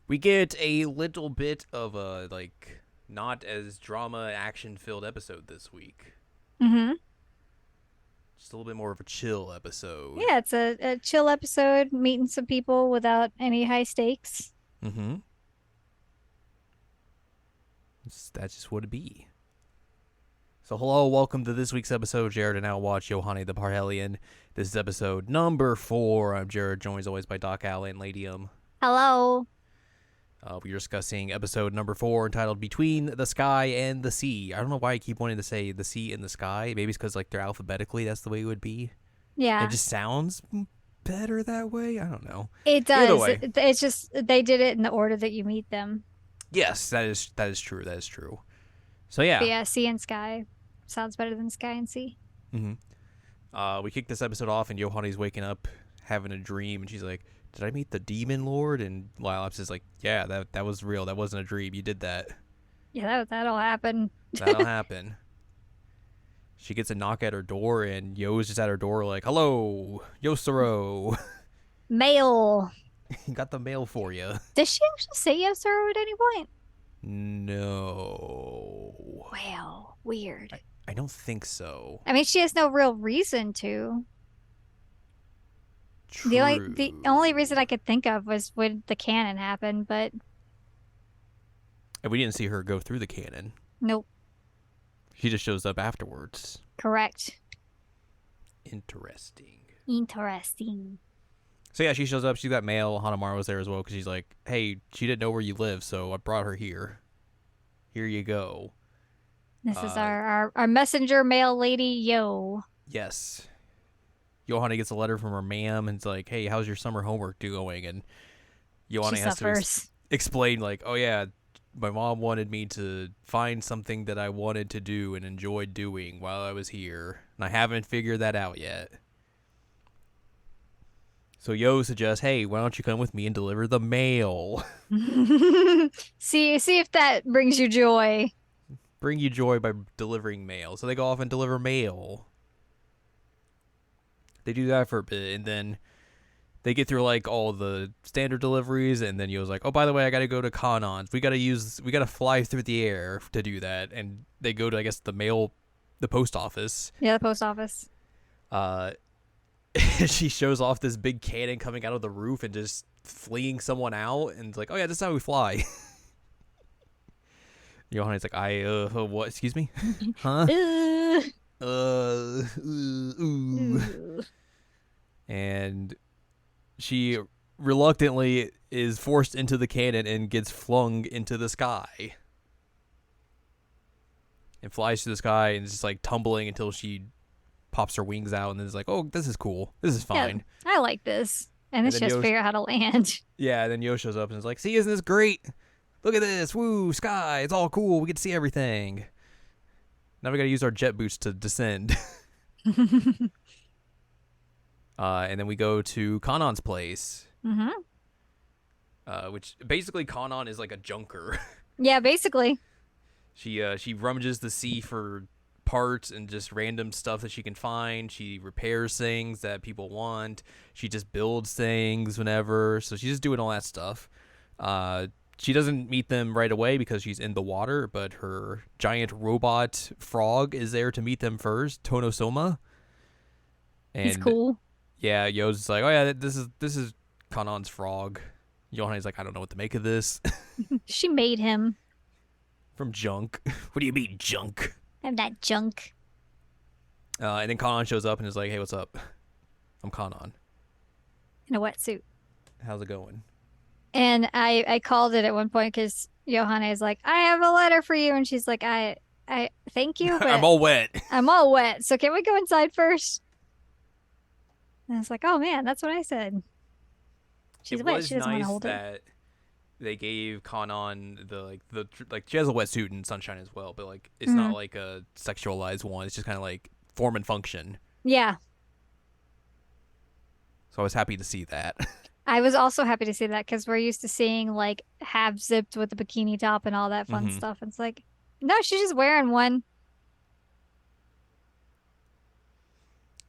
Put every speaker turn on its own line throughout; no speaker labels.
We get a little bit of a not as drama action filled episode this week.
Mm-hmm.
Just a little bit more of a chill episode.
Yeah, it's a chill episode, meeting some people without any high stakes.
Mm-hmm. That's just what it be. So hello, welcome to this week's episode. Jared and I watch YOHANE the PARHELION. This is episode number 4. I'm Jared, joined as always by Doc Allen and Ladium.
Hello.
We're discussing episode number 4 entitled Between the Sky and the Sea. I don't know why I keep wanting to say the sea and the sky. Maybe it's because they're alphabetically, that's the way it would be. It
Yeah,
just sounds better that way. I don't know.
it
Either
does.
way,
It's just they did it in the order that you meet them.
yes, that is true. That is true. So
But
yeah,
yeah, sea and sky sounds better than sky and sea.
mm-hmm. We kicked this episode off, and Yohane's waking up having a dream, and she's like, "Did I meet the demon lord?" And Lilaps is like, "Yeah, that was real. That wasn't a dream. You did that.
Yeah, that'll happen.
That'll happen." She gets a knock at her door, and Yo's just at her door, like, "Hello, Yosaro.
Male.
Got the mail for you."
Does she actually say yes or at any point?
No,
Wow, weird.
I don't think so.
I mean, she has no real reason to. The only
True.
reason I could think of was when the cannon happened, but
And we didn't see her go through the cannon.
nope.
She just shows up afterwards.
Correct.
Interesting.
Interesting.
So yeah, she shows up. She's got mail. Hanamaru was there as well because she's like, "Hey, she didn't know where you live, so I brought her here. Here you go."
This is
Uh,
our messenger mail lady, Yo.
yes. Yohane gets a letter from her ma'am and it's like, "Hey, how's your summer homework going?" And
She
Yohane has to
suffers.
explain like, "Oh yeah, my mom wanted me to find something that I wanted to do and enjoyed doing while I was here, and I haven't figured that out yet." So Yo suggests, "Hey, why don't you come with me and deliver the mail?
See if that brings you joy.
Bring you joy by delivering mail." So they go off and deliver mail. They do that for a bit, and then they get through like all the standard deliveries, and then Yo's like, "Oh, by the way, I gotta go to Kanon's. We gotta fly through the air to do that." And they go to, I guess, the post office.
Yeah, the post office.
Uh, she shows off this big cannon coming out of the roof and just fleeing someone out, and it's like, "Oh yeah, this is how we fly." Johanne's like, what? Excuse me, huh?
Ugh.
Ooh.
Ooh.
And she reluctantly is forced into the cannon and gets flung into the sky and flies through the sky and is just like tumbling until she pops her wings out and then is like, "Oh, this is cool. This is
Yeah,
fine."
I like this. And then
And
she
then
has to figure out how to land.
And then Yo shows up and is like, "See, isn't this great? Look at this. Woo, sky. It's all cool. We get to see everything. Now we got to use our jet boots to descend." And then we go to Kanon's place,
hmm
which basically Kanon is like a junker.
Yeah, basically.
She rummages the sea for parts and just random stuff that she can find. She repairs things that people want. She just builds things whenever. So she's just doing all that stuff. She doesn't meet them right away because she's in the water, but her giant robot frog is there to meet them first, Tonosoma.
He's
And
cool.
yeah, Yo's like, "Oh yeah, this is Kanon's frog." Yohane's like, "I don't know what to make of this."
She made him.
From junk. What do you mean junk?
I'm that junk
And then Kanon shows up and is like, "Hey, what's up? I'm Kanon.
in a wetsuit.
How's it going?"
And I called it at one point because Johanna is like, I have a letter for you. And she's like, I thank you,
I'm
but
all wet.
I'm all wet. So can we go inside first? And I was like, oh man, that's what I said. She's
It
wet.
was
She doesn't want to
nice
hold it.
that they gave Kanon the she has a wetsuit in Sunshine as well, but like it's not
hmm
like a sexualized one. It's just kind of like form and function.
Yeah.
So I was happy to see that.
I was also happy to see that because we're used to seeing like half zipped with the bikini top and all that fun
hmm
stuff. It's like, no, she's just wearing one.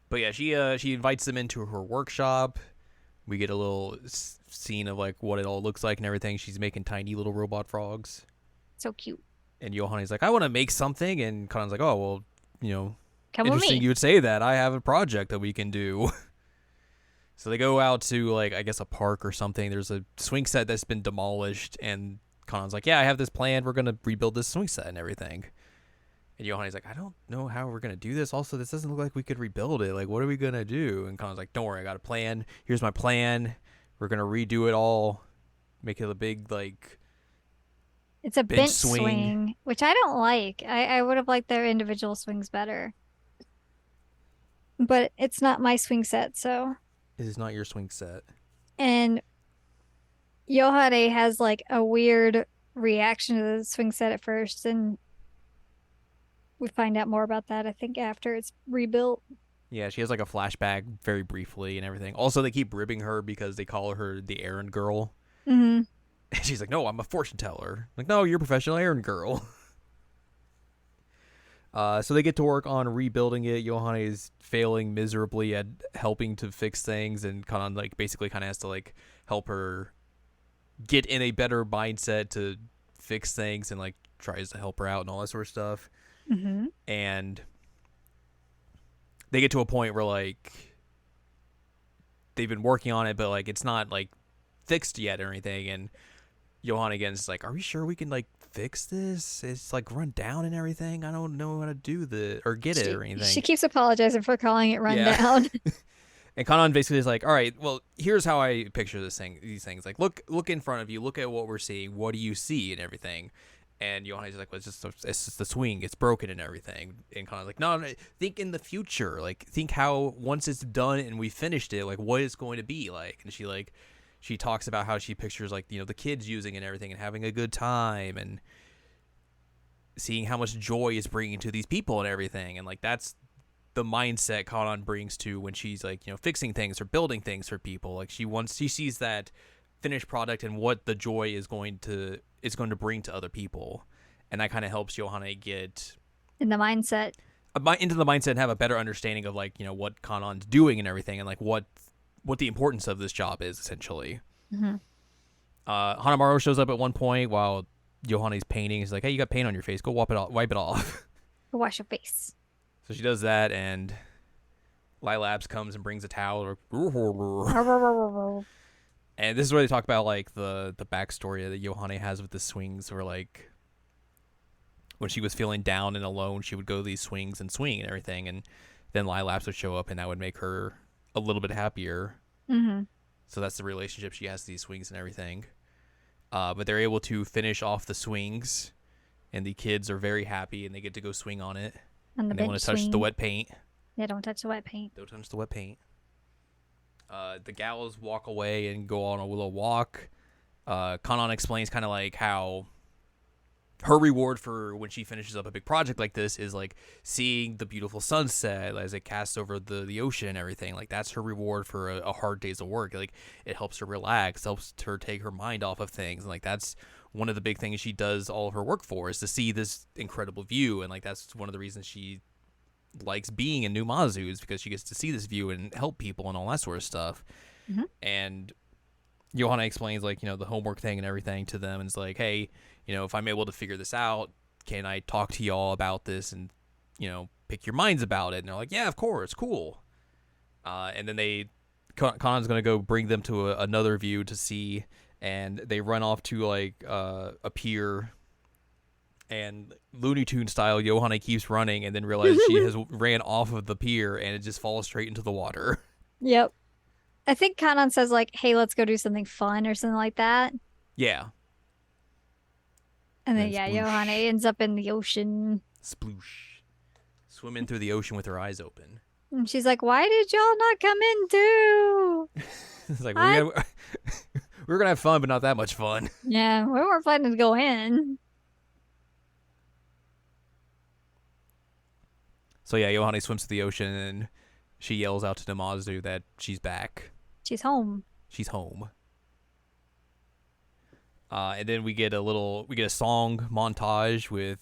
But yeah, she invites them into her workshop We get a little scene of like what it all looks like and everything. She's making tiny little robot frogs.
So cute.
And Yohane's like, I want to make something. And Kanan's like, oh, well, you know,
Come with
interesting
me.
you would say that. I have a project that we can do. So they go out to, like, I guess a park or something. There's a swing set that's been demolished. And Kanan's like, yeah, I have this plan. We're going to rebuild this swing set and everything. And Yohane's like, I don't know how we're going to do this. Also, this doesn't look like we could rebuild it. Like, what are we going to do? And Kanan's like, don't worry, I got a plan. Here's my plan. We're going to redo it all. Make it a big, like,
It's a
bench
bench
swing.
swing, which I don't like. I would have liked their individual swings better. But it's not my swing set, so.
This is not your swing set.
And Yohane has like a weird reaction to the swing set at first, and we find out more about that, I think, after it's rebuilt.
Yeah, she has like a flashback very briefly and everything. Also, they keep ribbing her because they call her the errand girl.
Hmm.
And she's like, no, I'm a fortune teller. Like, no, you're a professional errand girl. So they get to work on rebuilding it. Yohane is failing miserably at helping to fix things, and kind of like basically kind of has to like help her get in a better mindset to fix things, and like tries to help her out and all that sort of stuff.
Hmm.
And they get to a point where like they've been working on it, but like it's not like fixed yet or anything. And Johan again is like, "Are we sure we can like fix this? It's like run down and everything. I don't know how to do the or get it or
She
anything."
keeps apologizing for calling it
Yeah.
rundown.
And Kanan basically is like, "All right, well, here's how I picture these things. Like, look in front of you. Look at what we're seeing. What do you see and everything?" And Johan's like, "Well, it's just the swing. It's broken and everything." And Kanan's like, no, think in the future. Like, think how once it's done and we finished it, like what it's going to be like." And she talks about how she pictures like the kids using it and everything and having a good time and seeing how much joy it's bringing to these people and everything. And like that's the mindset Kanan brings to when she's like fixing things or building things for people. Like she sees that finished product and what the joy is going to bring to other people, and that kind of helps Yohane get
In the mindset.
into the mindset and have a better understanding of like what Kanan's doing and everything, and like what the importance of this job is essentially.
Hmm.
Hanamaru shows up at one point while Yohane's painting. He's like, "Hey, you got paint on your face. Go wipe it off."
Wash your face.
So she does that, and Lilabs comes and brings a towel. And this is where they talk about like the backstory that Yohane has with the swings, where like when she was feeling down and alone, she would go to these swings and swing and everything, and then Lilabs would show up, and that would make her a little bit happier.
Hmm.
So that's the relationship she has to these swings and everything. But they're able to finish off the swings, and the kids are very happy, and they get to go swing on it.
On the
And they want
bench
to touch
swing.
the wet paint.
Yeah, don't touch the wet paint.
Don't touch the wet paint. The gals walk away and go on a little walk. Kanan explains kind of like how her reward for when she finishes up a big project like this is like seeing the beautiful sunset as it casts over the ocean and everything. Like that's her reward for a hard day's of work. Like it helps her relax, helps her take her mind off of things. And like that's one of the big things she does all of her work for, is to see this incredible view. And like that's one of the reasons she likes being in New Mazu, is because she gets to see this view and help people and all that sort of stuff.
Mm-hmm.
And Johanna explains like the homework thing and everything to them, and it's like, hey, if I'm able to figure this out, can I talk to y'all about this and pick your minds about it? And they're like, yeah, of course, cool. And then Kanan's gonna go bring them to another view to see, and they run off to like a pier. And Looney Tune style, Yohane keeps running and then realizes she has ran off of the pier, and it just falls straight into the water.
Yep. I think Kanan says like, "Hey, let's go do something fun" or something like that.
Yeah.
And then
And
yeah,
sploosh.
Yohane ends up in the ocean.
Sploosh. Swimming through the ocean with her eyes open.
And she's like, "Why did y'all not come in too?"
It's like,
What?
we're going to have fun, but not that much fun.
Yeah, we weren't planning to go in.
So yeah, Yohane swims to the ocean, and she yells out to Namazu that she's back.
She's home.
She's home. And then we get a song montage with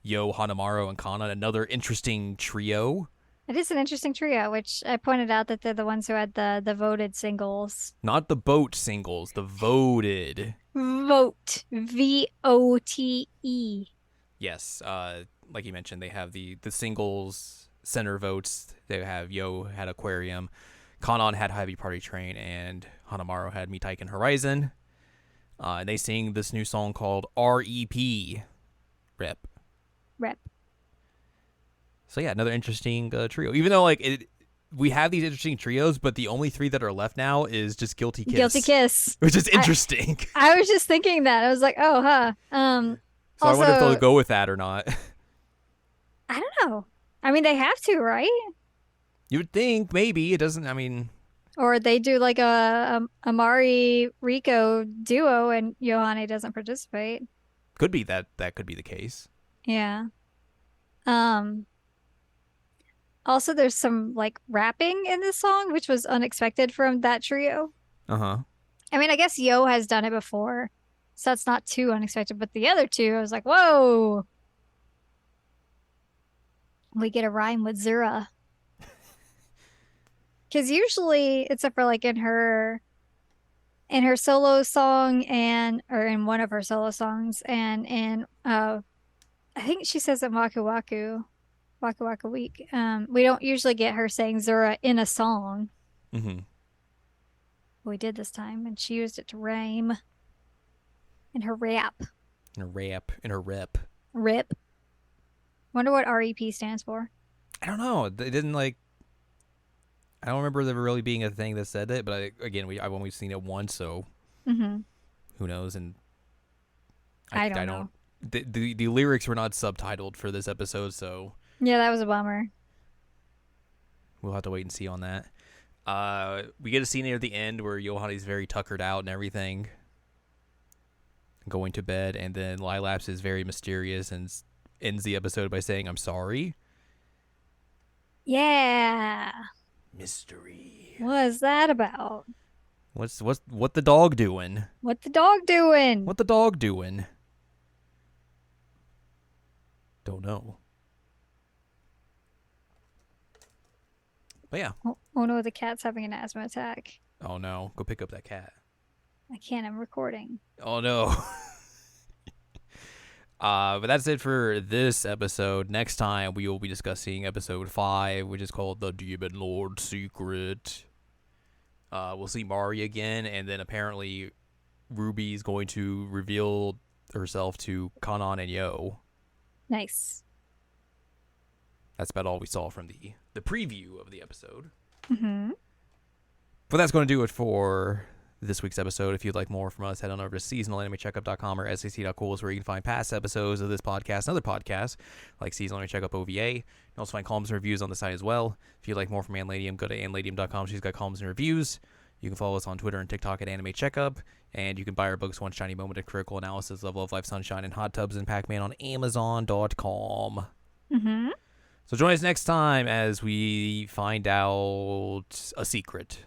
Yo, Hanamaru, and Kana, another interesting trio.
It is an interesting trio, which I pointed out that they're the ones who had the voted singles.
Not the boat singles, the voted.
Vote. VOTE.
Yes, like you mentioned, they have the singles center votes. They have Yo had Aquarium, Kanon had Heavy Party Train, and Hanamaru had Me Taiken Horizon. And they sing this new song called REP. Rep.
Rep.
So yeah, another interesting trio. Even though we have these interesting trios, but the only three that are left now is just Guilty Kiss.
Guilty Kiss.
Which is interesting.
I was just thinking that. I was like, oh, huh.
So
also,
I wonder if they'll go with that or not.
I don't know. I mean, they have to, right?
You would think maybe it doesn't. I mean,
Or they do like a Amari Rico duo and Yohane doesn't participate.
could be that could be the case.
Yeah. Um Also there's some like rapping in this song, which was unexpected from that trio.
Uh-huh.
I mean, I guess Yo has done it before, so that's not too unexpected. But the other two, I was like, whoa, we get a rhyme with Zura. Because usually, except for like in her solo song and or in one of her solo songs and in I think she says in Waku Waku Week. We don't usually get her saying Zura in a song.
Mm-hmm.
We did this time, and she used it to rhyme in her rap.
In her rap, in her rep.
Rip. Wonder what REP stands for.
I don't know. They didn't like. I don't remember there really being a thing that said it, but again, I've only seen it once, so who knows? And
I don't know.
The lyrics were not subtitled for this episode, so
Yeah, that was a bummer.
we'll have to wait and see on that. We get a scene near the end where Yohane's very tuckered out and everything, going to bed, and then Lilaps is very mysterious and ends the episode by saying, "I'm sorry."
Yeah.
Mystery.
What is that about?
What the dog doing?
What the dog doing?
What the dog doing? Don't know. But yeah.
Oh no, the cat's having an asthma attack.
Oh no. Go pick up that cat.
I can't, I'm recording.
Oh no. But that's it for this episode. Next time we will be discussing episode 5, which is called The Demon Lord Secret. We'll see Mari again, and then apparently Ruby's going to reveal herself to Kanon and Yo.
Nice.
That's about all we saw from the preview of the episode.
Mm-hmm.
But that's going to do it for this week's episode. If you'd like more from us, head on over to seasonalanimecheckup.com or sac.cool, where you can find past episodes of this podcast and other podcasts like Seasonal Anime Checkup OVA. You can also find columns and reviews on the site as well. If you'd like more from Anladium, go to anladium.com. She's got columns and reviews. You can follow us on Twitter and TikTok at Anime Checkup. And you can buy our books, One Shiny Moment, A Critical Analysis, Level of Life, Sunshine, and Hot Tubs and Pac-Man on Amazon.com.
Mm-hmm.
So join us next time as we find out a secret.